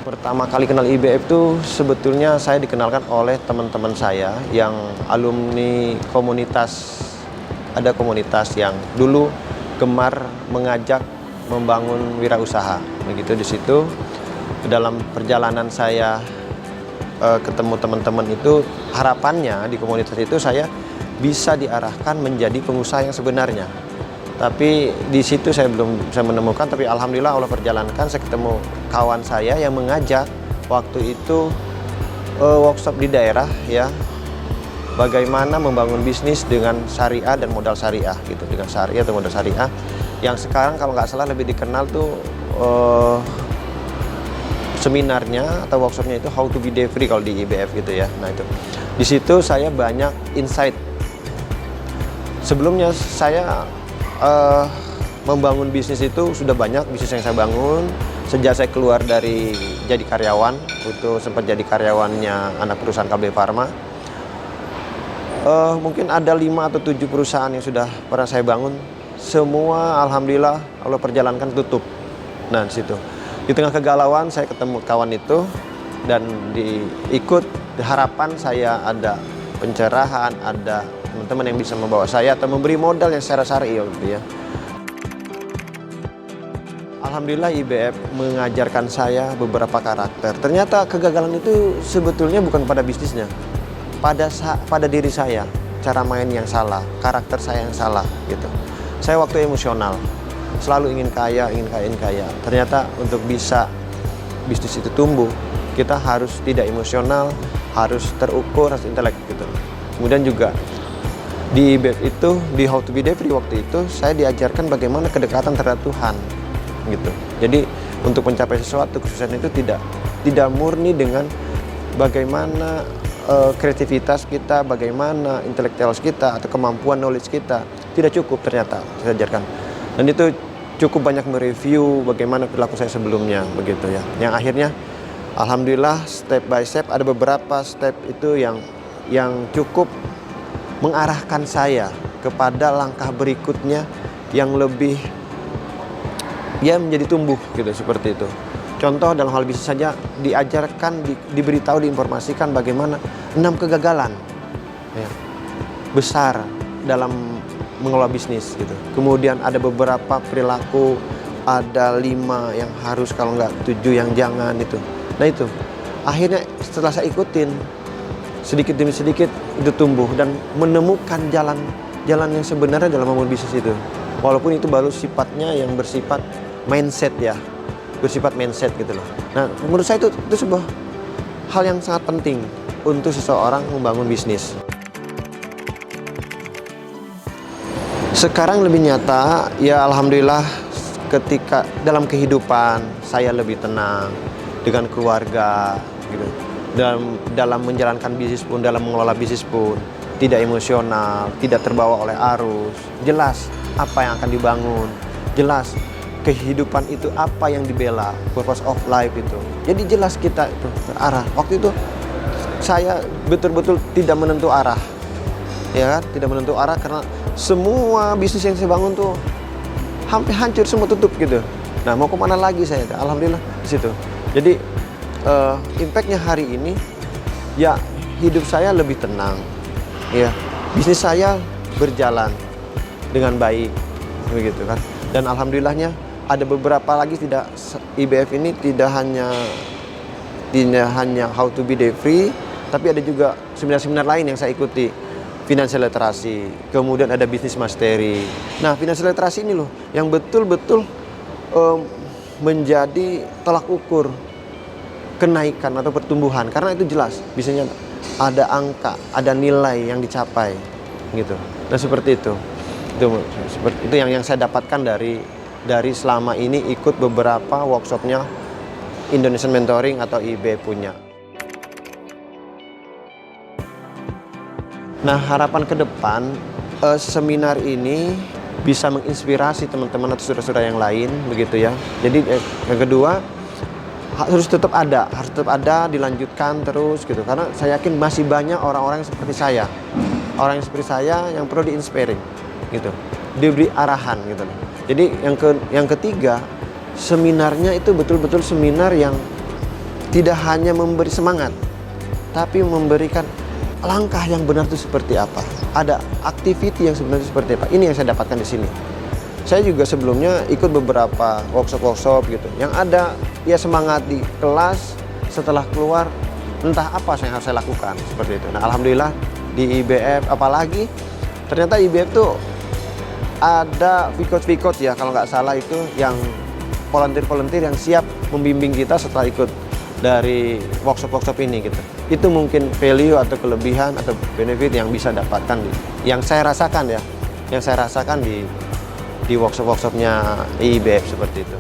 Pertama kali kenal IBF itu sebetulnya saya dikenalkan oleh teman-teman saya yang alumni komunitas. Ada komunitas yang dulu gemar mengajak membangun wirausaha. Begitu di situ dalam perjalanan saya ketemu teman-teman itu, harapannya di komunitas itu saya bisa diarahkan menjadi pengusaha yang sebenarnya. Tapi di situ saya belum bisa menemukan, tapi alhamdulillah Allah perjalankan, saya ketemu kawan saya yang mengajak waktu itu workshop di daerah ya, bagaimana membangun bisnis dengan syariah dan modal syariah gitu, dengan syariah atau modal syariah yang sekarang kalau nggak salah lebih dikenal tuh seminarnya atau workshopnya itu How to be Debt Free kalau di IBF gitu ya. Nah itu di situ saya banyak insight. Sebelumnya saya membangun bisnis itu sudah banyak bisnis yang saya bangun sejak saya keluar dari jadi karyawan. Itu sempat jadi karyawannya anak perusahaan KB Pharma. Mungkin ada 5 atau 7 perusahaan yang sudah pernah saya bangun. Semua alhamdulillah Allah perjalankan tutup. Nah di situ di tengah kegalauan saya ketemu kawan itu dan diikut, harapan saya ada pencerahan, ada teman-teman yang bisa membawa saya atau memberi modal yang secara syar'i gitu ya. Alhamdulillah IBF mengajarkan saya beberapa karakter. Ternyata kegagalan itu sebetulnya bukan pada bisnisnya, pada diri saya, cara main yang salah, karakter saya yang salah gitu. Saya waktu emosional, selalu ingin kaya. Ternyata untuk bisa bisnis itu tumbuh, kita harus tidak emosional, harus terukur, harus intelek gitu. Kemudian juga di IBF itu, di How to be Debt Free waktu itu, saya diajarkan bagaimana kedekatan terhadap Tuhan gitu. Jadi untuk mencapai sesuatu, kesuksesan itu tidak murni dengan bagaimana kreativitas kita, bagaimana intelektual kita atau kemampuan knowledge kita, tidak cukup ternyata saya ajarkan. Dan itu cukup banyak mereview bagaimana perilaku saya sebelumnya begitu ya. Yang akhirnya alhamdulillah step by step ada beberapa step itu yang cukup mengarahkan saya kepada langkah berikutnya yang lebih ya menjadi tumbuh gitu, seperti itu. Contoh dalam hal bisnis saja diajarkan, diberitahu, diinformasikan bagaimana 6 kegagalan ya, besar dalam mengelola bisnis gitu. Kemudian ada beberapa perilaku, ada 5 yang harus, kalau nggak 7 yang jangan itu. Nah itu akhirnya setelah saya ikutin sedikit demi sedikit itu tumbuh dan menemukan jalan yang sebenarnya dalam membangun bisnis itu. Walaupun itu baru sifatnya yang bersifat mindset ya, bersifat mindset gitu loh. Nah menurut saya itu sebuah hal yang sangat penting untuk seseorang membangun bisnis. Sekarang lebih nyata ya, alhamdulillah ketika dalam kehidupan saya lebih tenang dengan keluarga gitu. Dalam menjalankan bisnis pun, dalam mengelola bisnis pun tidak emosional, tidak terbawa oleh arus. Jelas apa yang akan dibangun, jelas kehidupan itu apa yang dibela, purpose of life itu. Jadi jelas kita itu terarah. Waktu itu saya betul-betul tidak menentu arah, ya kan? Tidak menentu arah karena semua bisnis yang saya bangun tuh hampir hancur, semua tutup gitu. Nah mau kemana lagi saya? Alhamdulillah di situ. Jadi impactnya hari ini ya hidup saya lebih tenang, ya bisnis saya berjalan dengan baik begitu kan. Dan alhamdulillahnya ada beberapa lagi, tidak IBF ini tidak hanya How to be Debt Free, tapi ada juga seminar-seminar lain yang saya ikuti. Financial literasi, kemudian ada bisnis mastery. Nah financial literasi ini loh yang betul-betul menjadi tolak ukur kenaikan atau pertumbuhan, karena itu jelas bisanya ada angka, ada nilai yang dicapai gitu. Nah seperti itu yang saya dapatkan dari selama ini ikut beberapa workshopnya Indonesian Mentoring atau IB punya. Nah harapan ke depan seminar ini bisa menginspirasi teman-teman atau saudara-saudara yang lain begitu ya. Jadi yang kedua harus tetap ada, dilanjutkan terus gitu, karena saya yakin masih banyak orang-orang yang seperti saya, yang perlu diinspiring gitu, diberi arahan gitu. Jadi yang ketiga, seminarnya itu betul-betul seminar yang tidak hanya memberi semangat, tapi memberikan langkah yang benar itu seperti apa. Ada activity yang sebenarnya seperti apa. Ini yang saya dapatkan di sini. Saya juga sebelumnya ikut beberapa workshop gitu. Yang ada ya semangat di kelas, setelah keluar entah apa yang harus saya lakukan seperti itu. Nah, alhamdulillah di IBF apalagi ternyata IBF tuh ada vikot-vikot ya kalau nggak salah itu yang volunteer yang siap membimbing kita setelah ikut dari workshop ini gitu. Itu mungkin value atau kelebihan atau benefit yang bisa dapatkan yang saya rasakan ya, yang saya rasakan di workshop-workshopnya IBF seperti itu.